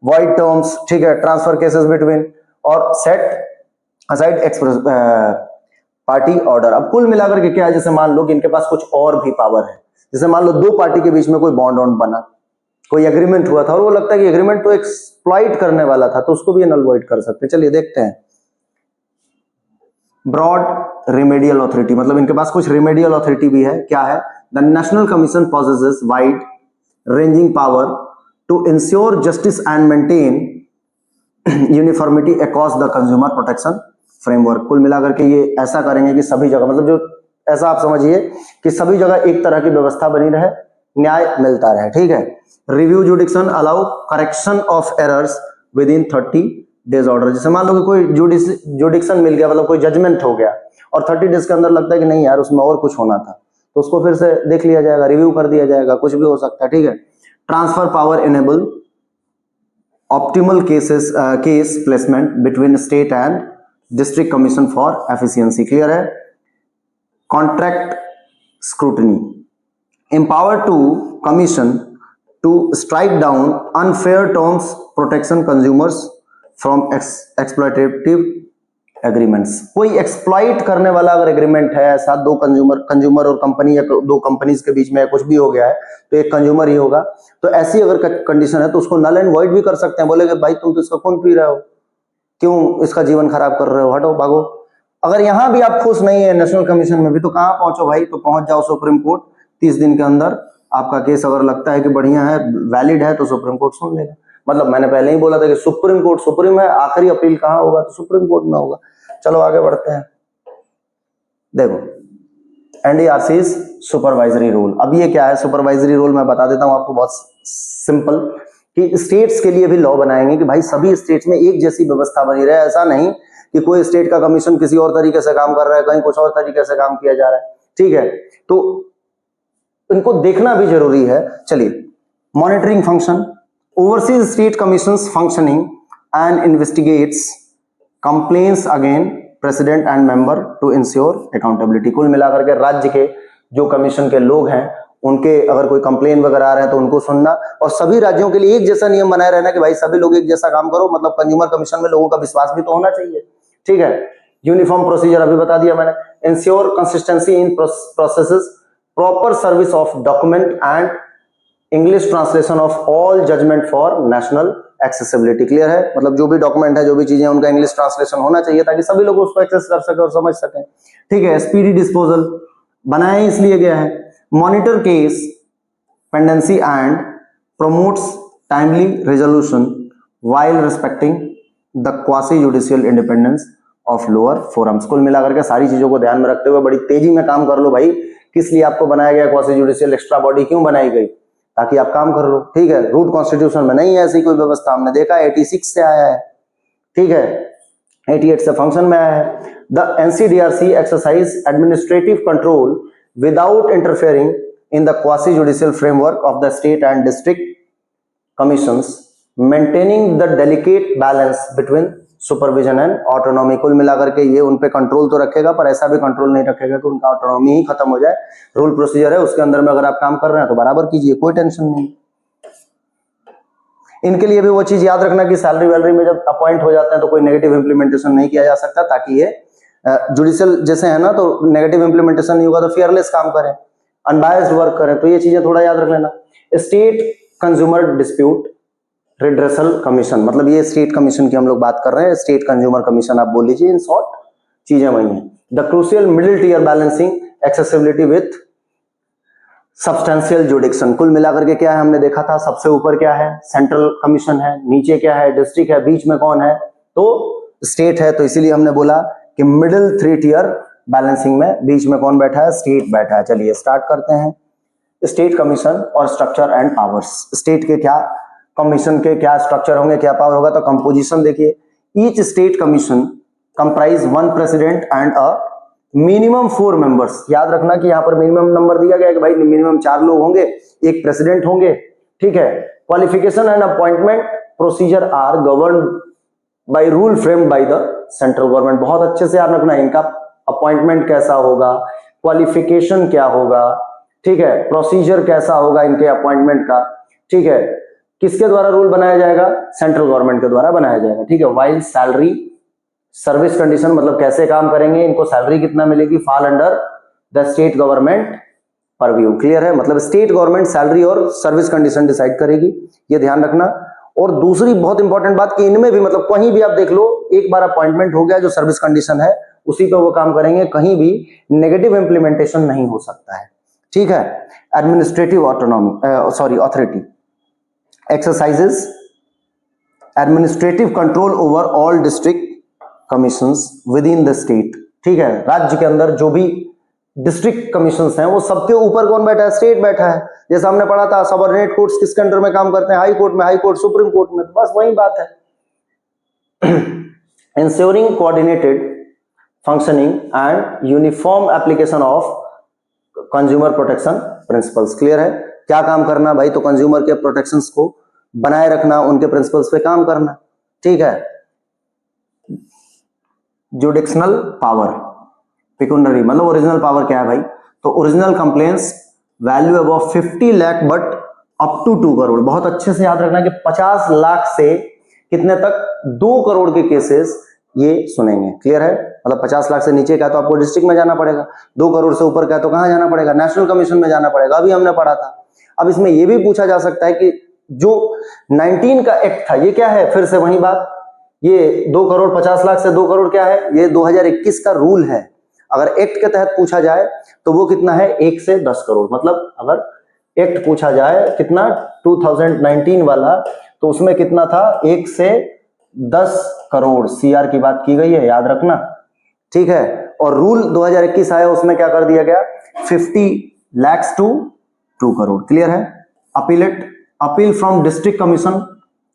void terms, ठीक है, ट्रांसफर केसेस बिटवीन, और set aside express party order. अब कुल मिलाकर के क्या है, जैसे मान लो कि इनके पास कुछ और भी पावर है, जैसे मान लो 2 पार्टी के बीच में कोई बॉन्ड वॉन्ड बना, कोई एग्रीमेंट हुआ था और वो लगता है कि एग्रीमेंट तो एक्सप्लॉइट करने वाला था, तो उसको भी नल वॉइड कर सकते हैं। चलिए देखते हैं। ब्रॉड रिमेडियल अथॉरिटी, मतलब इनके पास कुछ रिमेडियल अथॉरिटी भी है। क्या है? The national commission possesses wide ranging power to ensure justice and maintain uniformity across the consumer protection framework. कुल मिलाकर के ये ऐसा करेंगे कि सभी जगह, मतलब जो ऐसा आप समझिए कि सभी जगह एक तरह की व्यवस्था बनी रहे, न्याय मिलता रहे, ठीक है। Review जुडिक्शन allow correction of errors with in 30 days order. जैसे मान लो कि कोई जुडिक्शन मिल गया, मतलब कोई जजमेंट हो गया और 30 डेज के अंदर लगता है कि नहीं यार उसमें और कुछ होना था, तो उसको फिर से देख लिया जाएगा, रिव्यू कर दिया जाएगा, कुछ भी हो सकता है, ठीक है। Transfer power enable optimal case placement between state and district commission for efficiency, clear है। Contract scrutiny, empower to commission to strike down unfair terms, protection consumers from exploitative agreements, कोई एक्सप्लॉइट करने वाला अगर एग्रीमेंट है ऐसा, दो consumer और company या दो कंपनीज के बीच में कुछ भी हो गया है तो एक कंज्यूमर ही होगा, तो ऐसी अगर कंडीशन है तो उसको नल एंड वॉइड भी कर सकते हैं। बोलेगे भाई तुम तो इसका खून पी रहे हो, क्यों इसका जीवन खराब कर रहे हो, हटो भागो। अगर यहां भी आप खुश नहीं है नेशनल कमीशन में भी, तो कहां पहुंचो भाई, तो पहुंच जाओ सुप्रीम कोर्ट। 30 दिन के अंदर आपका केस अगर लगता है कि बढ़िया है, वैलिड है, तो सुप्रीम कोर्ट सुन लेगा। मतलब मैंने पहले ही बोला था कि सुप्रीम कोर्ट सुप्रीम है, आखिरी अपील कहां होगा, तो सुप्रीम कोर्ट में होगा। चलो आगे बढ़ते हैं। देखो एनडीआरसी सुपरवाइजरी रोल। अब ये क्या है सुपरवाइजरी रोल, मैं बता देता हूं आपको बहुत सिंपल, कि स्टेट्स के लिए भी लॉ बनाएंगे कि भाई सभी स्टेट्स में एक जैसी व्यवस्था बनी रहे। ऐसा नहीं कि कोई स्टेट का कमीशन किसी और तरीके से काम कर रहा है, कहीं कुछ और तरीके से काम किया जा रहा है, ठीक है, तो इनको देखना भी जरूरी है। चलिए, monitoring function, oversees state commissions functioning and investigates complaints against president and member to ensure accountability. कुल मिलाकर के राज्य के जो कमीशन के लोग हैं उनके अगर कोई कंप्लेन वगैरह आ रहे हैं तो उनको सुनना, और सभी राज्यों के लिए एक जैसा नियम बनाए रहना कि भाई सभी लोग एक जैसा काम करो। मतलब कंज्यूमर कमीशन में लोगों का विश्वास भी तो होना चाहिए, ठीक है। यूनिफॉर्म प्रोसीजर अभी बता दिया मैंने। Ensure consistency in processes, proper service of document and English translation of all judgment for national accessibility. Clear है, मतलब जो भी डॉक्यूमेंट है, जो भी चीजें, उनका इंग्लिश ट्रांसलेशन होना चाहिए ताकि सभी लोग उसको एक्सेस कर सके और समझ सकें, ठीक है। स्पीडी डिस्पोजल बनाया इसलिए गया है। Monitor case pendency and promotes timely resolution while respecting the quasi judicial independence of lower forums. कुल मिलाकर के सारी चीजों को ध्यान में रखते हुए बड़ी तेजी में काम कर लो भाई। किस लिए आपको बनाया गया क्वासी जुडिशियल एक्स्ट्रा बॉडी, क्यों बनाई गई, ताकि आप काम कर लो, ठीक है। रूट कॉन्स्टिट्यूशन में नहीं है ऐसी कोई व्यवस्था, हमने देखा 86 से आया है, ठीक है, 88 से फंक्शन में आया है। The NCDRC exercise administrative control without interfering in the quasi-judicial framework of the state and district commissions, maintaining the delicate balance between supervision and autonomy। कुल मिलाकर के ये उन पे कंट्रोल तो रखेगा, पर ऐसा भी कंट्रोल नहीं रखेगा कि उनका ऑटोनॉमी ही खत्म हो जाए। रूल प्रोसीजर है, उसके अंदर में अगर आप काम कर रहे हैं तो बराबर कीजिए, कोई टेंशन नहीं। इनके लिए भी वो चीज याद रखना कि सैलरी वैलरी में जब अपॉइंट हो जाते हैं तो कोई नेगेटिव इंप्लीमेंटेशन नहीं किया जा सकता, ताकि ये जुडिशियल जैसे है ना, तो नेगेटिव इंप्लीमेंटेशन नहीं होगा, तो फेयरलेस काम करें, अनबायस्ड वर्क करें। तो ये चीजें थोड़ा याद रख लेना। State consumer dispute redressal commission, मतलब ये स्टेट कमीशन की हम लोग बात कर रहे हैं, स्टेट कंज्यूमर कमीशन आप बोल लीजिए, इन शॉर्ट चीजें वही हैं। The crucial middle tier balancing accessibility with substantial jurisdiction. कुल मिलाकर के क्या है, हमने देखा था सबसे ऊपर क्या है, सेंट्रल कमीशन है, नीचे क्या है, डिस्ट्रिक्ट है, बीच में कौन है, तो स्टेट है। तो इसीलिए हमने बोला कि मिडिल 3 टियर बैलेंसिंग में बीच में कौन बैठा है, स्टेट बैठा है। चलिए स्टार्ट करते हैं। स्टेट कमीशन और स्ट्रक्चर एंड पावर्स। स्टेट के क्या, कमीशन के क्या स्ट्रक्चर होंगे, क्या पावर होगा, तो कंपोजिशन देखिए। Each state commission comprise 1 president and a minimum 4 members. याद रखना कि यहाँ पर मिनिमम नंबर दिया गया है कि भाई मिनिमम 4 लोग होंगे, एक प्रेसिडेंट होंगे, ठीक है। Qualification and appointment procedure are govern by rule framed by the central government. बहुत अच्छे से याद रखना, इनका अपॉइंटमेंट कैसा होगा, क्वालिफिकेशन क्या होगा, ठीक है, प्रोसीजर कैसा होगा इनके अपॉइंटमेंट का, ठीक है। किसके द्वारा रूल बनाया जाएगा, सेंट्रल गवर्नमेंट के द्वारा बनाया जाएगा, ठीक है। वाइल सैलरी सर्विस कंडीशन, मतलब कैसे काम करेंगे, इनको सैलरी कितना मिलेगी, fall under the state government purview. Clear है, मतलब स्टेट गवर्नमेंट सैलरी और सर्विस कंडीशन डिसाइड करेगी, ये ध्यान रखना। और दूसरी बहुत इंपॉर्टेंट बात कि इनमें भी, मतलब कहीं भी आप देख लो, एक बार अपॉइंटमेंट हो गया, जो सर्विस कंडीशन है उसी पे वो काम करेंगे, कहीं भी नेगेटिव इंप्लीमेंटेशन नहीं हो सकता है, ठीक है। Administrative autonomy authority exercises administrative control over all district commissions with in the state, ठीक है। राज्य के अंदर जो भी डिस्ट्रिक्ट कमीशंस हैं वो सबके ऊपर कौन बैठा है, स्टेट बैठा है। जैसा हमने पढ़ा था सबऑर्डिनेट कोर्ट्स किसके अंडर में काम करते हैं, हाई कोर्ट में, हाई कोर्ट सुप्रीम कोर्ट में, तो बस वही बात है। Ensuring coordinated functioning and uniform application of consumer protection principles. Clear है, क्या काम करना भाई, तो कंज्यूमर के प्रोटेक्शंस को बनाए रखना, उनके प्रिंसिपल्स पे काम करना, ठीक है। जुडिक्शनल पावर, पिक्यूनरी मतलब ओरिजिनल पावर क्या है भाई, तो original complaints value above 50 lakh but up to 2 crore. बहुत अच्छे से याद रखना कि 50 लाख से कितने तक, 2 करोड़ के केसेस ये सुनेंगे। क्लियर है? मतलब 50 लाख से नीचे का तो आपको डिस्ट्रिक्ट में जाना पड़ेगा, 2 करोड़ से ऊपर का तो कहां जाना पड़ेगा? नेशनल कमीशन में जाना पड़ेगा। अभी हमने पढ़ा था। अब इसमें यह भी पूछा जा सकता है कि जो 19 का एक्ट था ये क्या है? फिर से वही बात, ये 2 करोड़ 50 लाख से 2 करोड़ क्या है? ये 2021 का रूल है। अगर एक्ट के तहत पूछा जाए तो वो कितना है? 1 से 10 करोड़। मतलब अगर एक्ट पूछा जाए कितना 2019 वाला, तो उसमें कितना था? 1 से 10 करोड़ सीआर की बात की गई है, याद रखना। ठीक है? और रूल 2021 आया, उसमें क्या कर दिया गया? 50 lakhs to 2 करोड़। क्लियर है? Appeal from district commission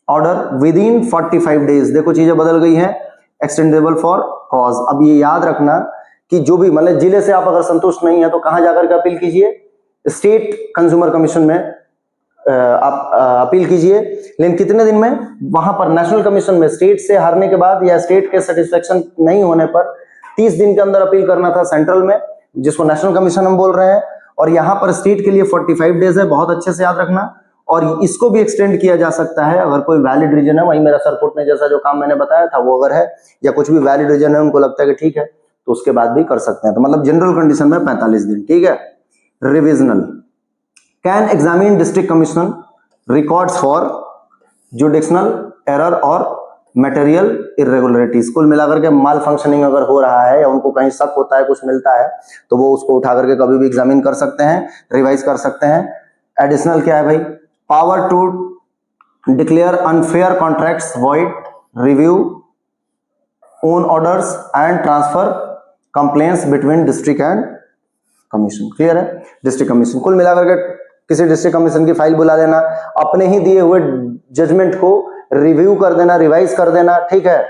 order with in 45 days. देखो चीजें बदल गई हैं, एक्सटेंडेबल फॉर कॉज। अब ये याद रखना कि जो भी मतलब जिले से आप अगर संतुष्ट नहीं है तो कहां जाकर के अपील कीजिए? स्टेट कंज्यूमर कमीशन में आप अपील कीजिए। लेकिन कितने दिन में? वहां पर नेशनल कमीशन में स्टेट से हारने के बाद या स्टेट के सेटिस्फेक्शन नहीं होने पर 30 दिन के अंदर अपील करना था सेंट्रल में, जिसको नेशनल कमीशन हम बोल रहे हैं। और यहां पर स्टेट के लिए 45 डेज है, बहुत अच्छे से याद रखना। और इसको भी एक्सटेंड किया जा सकता है अगर कोई वैलिड रीजन है। वही मेरा सरकोट ने जैसा जो काम मैंने बताया था वो अगर है, या कुछ भी वैलिड रीजन है, उनको लगता है कि ठीक है तो उसके बाद भी कर सकते हैं। तो मतलब जनरल कंडीशन में 45 दिन। ठीक है? Revisional can examine district commission records for judicial error और मटेरियल इरेगुलरिटीज। कुल मिलाकर के माल फंक्शनिंग अगर हो रहा है या उनको कहीं शक होता है, कुछ मिलता है, तो वो उसको उठा करके कभी भी एग्जामिन कर सकते हैं, रिवाइज कर सकते हैं। एडिशनल क्या है भाई? Power to declare unfair contracts void, review own orders and transfer complaints between district and commission. Clear है? डिस्ट्रिक्ट कमीशन कुल मिलाकर के किसी डिस्ट्रिक्ट कमीशन की फाइल बुला लेना, अपने ही दिए हुए जजमेंट को रिव्यू कर देना, रिवाइज कर देना। ठीक है?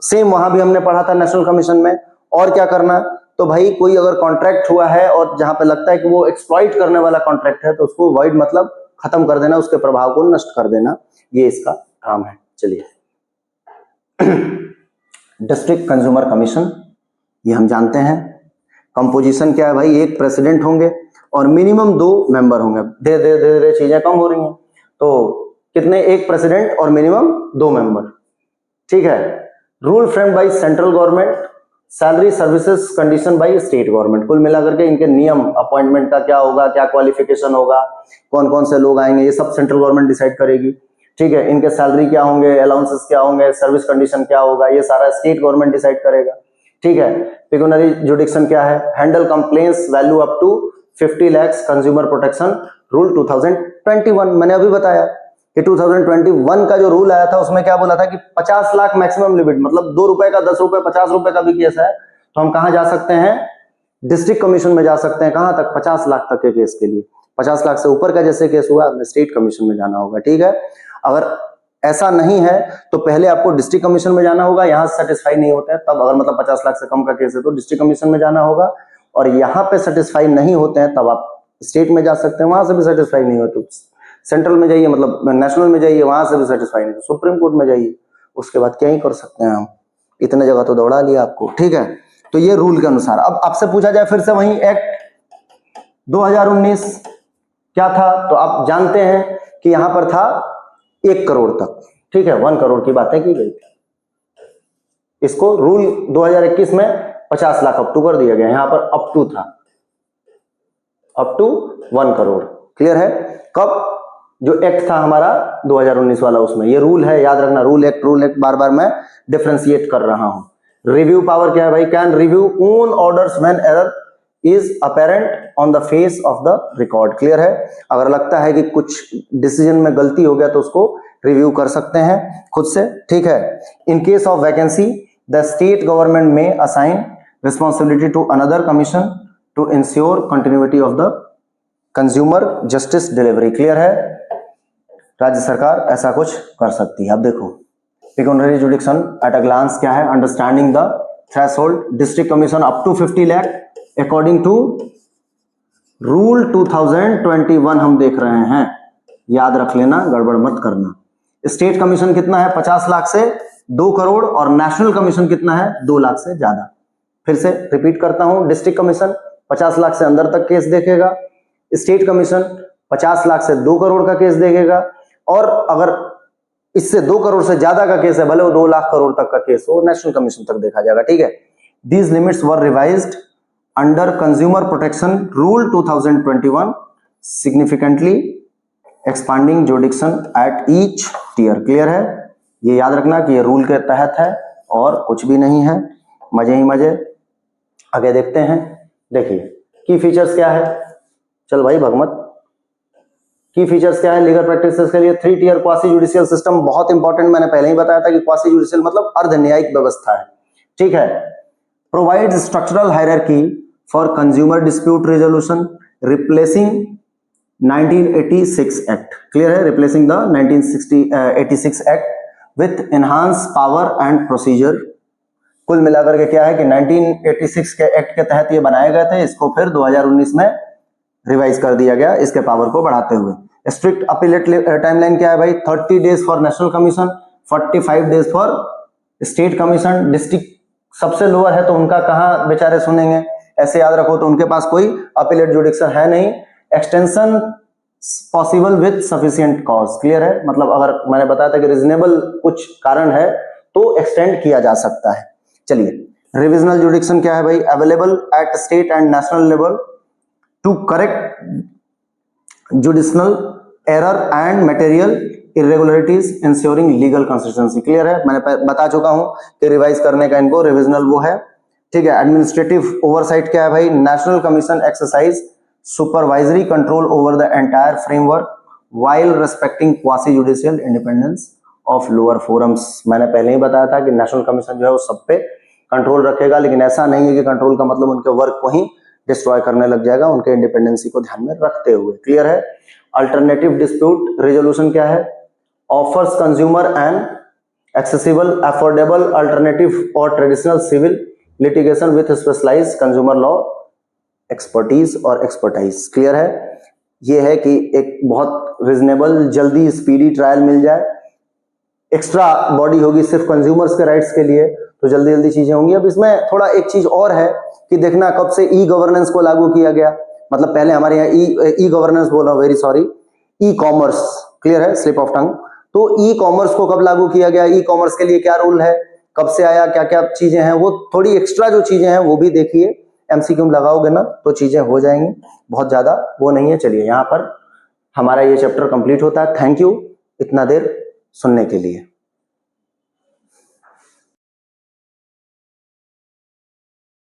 सेम वहां भी हमने पढ़ा था नेशनल कमीशन में। और क्या करना? तो भाई कोई अगर कॉन्ट्रैक्ट हुआ है और जहां पे लगता है कि वो एक्सप्लॉइट करने वाला कॉन्ट्रैक्ट है तो उसको वॉइड मतलब खत्म कर देना, उसके प्रभाव को नष्ट कर देना, ये इसका काम है। चलिए डिस्ट्रिक्ट कंज्यूमर कमीशन ये हम जानते हैं। कंपोजिशन क्या है भाई? एक प्रेसिडेंट होंगे और मिनिमम 2 मेंबर होंगे। धीरे धीरे धीरे चीजें कम हो रही हैं, तो कितने? एक प्रेसिडेंट और मिनिमम 2 मेंबर। ठीक है? Rule frame by central government, salary services condition by state government. कुल मिलाकर के इनके नियम, अपॉइंटमेंट का क्या होगा, क्या क्वालिफिकेशन होगा, कौन कौन से लोग आएंगे, ये सब सेंट्रल गवर्नमेंट डिसाइड करेगी। ठीक है? इनके सैलरी क्या होंगे, अलाउंसेस क्या होंगे, सर्विस कंडीशन क्या होगा, ये सारा स्टेट गवर्नमेंट डिसाइड करेगा। ठीक है? पिक्यूनरी जुडिक्शन क्या है? Handle complaints value up to 50 lakhs consumer protection rule 2021। मैंने अभी बताया कि 2021 का जो रूल आया था उसमें क्या बोला था कि 50 लाख मैक्सिमम लिमिट, मतलब 2 रुपए का, 10 रुपए, 50 रुपए का भी केस है तो हम कहां जा सकते हैं? डिस्ट्रिक्ट कमीशन में जा सकते हैं। कहां तक? 50 लाख तक के केस के लिए। 50 लाख से ऊपर का जैसे केस हुआ स्टेट कमीशन में जाना होगा। ठीक है? अगर ऐसा नहीं है तो पहले आपको डिस्ट्रिक्ट कमीशन में जाना होगा, यहां से सेटिस्फाई नहीं होते हैं तब, अगर मतलब 50 लाख से कम का केस है तो डिस्ट्रिक्ट कमीशन में जाना होगा, और यहां पे सेटिस्फाई नहीं होते हैं तब आप स्टेट में जा सकते हैं। वहां से भी सेटिस्फाई नहीं हो तो सेंट्रल में जाइए, मतलब नेशनल में जाइए, वहां से भी सेटिस्फाई नहीं तो सुप्रीम कोर्ट में जाइए। उसके बाद क्या ही कर सकते हैं हम, इतने जगह तो दौड़ा लिया आपको। ठीक है? तो ये रूल के अनुसार। अब आपसे पूछा जाए फिर से वही एक्ट 2019 क्या था, तो आप जानते हैं कि यहां पर था 1 करोड़ तक। ठीक है? 1 करोड़ की बातें की गई थी। इसको रूल 2021 में 50 लाख अप टू कर दिया गया, यहां पर अप टू था, अप टू 1 करोड़। क्लियर है? कब? जो एक्ट था हमारा 2019 वाला, उसमें ये रूल है, याद रखना। रूल एक्ट बार बार मैं डिफरेंशिएट कर रहा हूं। रिव्यू पावर क्या है भाई? Can review own orders when error is apparent on the face of the record. Clear है? अगर लगता है कि कुछ डिसीजन में गलती हो गया तो उसको रिव्यू कर सकते हैं खुद से। ठीक है? In case of vacancy the state government may assign responsibility to another commission to ensure continuity of the consumer justice delivery. Clear है? राज्य सरकार ऐसा कुछ कर सकती है। अब देखो pecuniary jurisdiction at a glance क्या है? Understanding the threshold district commission up to 50 lakh according to rule 2021 हम देख रहे हैं, याद रख लेना, गड़बड़ मत करना। स्टेट कमीशन कितना है? 50 लाख से 2 करोड़, और नेशनल कमीशन कितना है? 2 लाख से ज्यादा। फिर से रिपीट करता हूं, डिस्ट्रिक्ट कमीशन 50 लाख से अंदर तक केस देखेगा, स्टेट कमीशन 50 लाख से 2 करोड़ का केस देखेगा, और अगर इससे 2 करोड़ से ज्यादा का केस है, भले वो 2 लाख करोड़ तक का केस हो, नेशनल कमीशन तक देखा जाएगा, ठीक है। These limits were revised under consumer protection rule 2021, significantly expanding jurisdiction at each tier. Clear है, ये याद रखना कि ये रूल के तहत है और कुछ भी नहीं है, मजे ही मजे। आगे देखते हैं, देखिए की फीचर्स क्या है, चल भाई भगमत, की फीचर्स क्या है लीगल प्रैक्टिसेस के लिए। 3 टियर क्वासी जुडिशियल सिस्टम, बहुत इंपॉर्टेंट, मैंने पहले ही बताया था कि क्वासी जुडिशियल मतलब अर्ध न्यायिक व्यवस्था है, ठीक है। Provide structural hierarchy for consumer dispute resolution replacing 1986 act. Clear है, replacing the 1986 act with enhance power and procedure. कुल मिलाकर के क्या है कि 1986 के एक्ट के तहत ये बनाए गए थे, इसको फिर 2019 में रिवाइज कर दिया गया इसके पावर को बढ़ाते हुए। स्ट्रिक्ट अपीलेट टाइमलाइन क्या है भाई, 30 days for national commission, 45 days for state commission. District सबसे लोअर है तो उनका कहाँ बेचारे सुनेंगे, ऐसे याद रखो, तो उनके पास कोई अपीलेट जुडिक्शन है नहीं। Extension possible with sufficient cause. Clear है, मतलब अगर मैंने बताया था कि रीजनेबल कुछ कारण है तो एक्सटेंड किया जा सकता है। चलिए, रिविजनल जुडिक्शन क्या है भाई, available at state and national level to correct judicial error and material irregularities ensuring legal consistency. Clear है, मैंने बता चुका हूं कि रिवाइज करने का इनको रिविजनल वो है, ठीक है। एडमिनिस्ट्रेटिव ओवरसाइट क्या है भाई, national commission exercise supervisory control over the entire framework while respecting quasi judicial independence of lower forums। मैंने पहले ही बताया था कि नेशनल कमीशन जो है वो सब पे कंट्रोल रखेगा, लेकिन ऐसा नहीं है कि कंट्रोल का मतलब उनके वर्क को ही डिस्ट्रॉय करने लग जाएगा, उनके इंडिपेंडेंसी को ध्यान में रखते हुए। क्लियर है। अल्टरनेटिव डिस्प्यूट रेजोल्यूशन क्या है, offers consumer and accessible affordable alternative और traditional civil litigation with specialised consumer law expertise और एक्सपर्टाइज। क्लियर है, ये है कि एक बहुत रिजनेबल जल्दी स्पीडी ट्रायल मिल जाए, एक्स्ट्रा बॉडी होगी सिर्फ कंज्यूमर्स के राइट्स के लिए, तो जल्दी जल्दी चीजें होंगी। अब इसमें थोड़ा एक चीज और है कि देखना कब से ई गवर्नेंस को लागू किया गया, मतलब पहले हमारे यहाँ ई गवर्नेंस बोला, very sorry, e commerce. Clear है, स्लिप ऑफ टंग। तो ई कॉमर्स को कब लागू किया गया, ई कॉमर्स के लिए क्या रूल है, कब से आया, क्या क्या चीजें हैं, वो थोड़ी एक्स्ट्रा जो चीजें हैं वो भी देखिए। एमसीक्यू में लगाओगे ना तो चीजें हो जाएंगी, बहुत ज्यादा वो नहीं है। चलिए, यहाँ पर हमारा ये चैप्टर कंप्लीट होता है। थैंक यू इतना देर सुनने के लिए।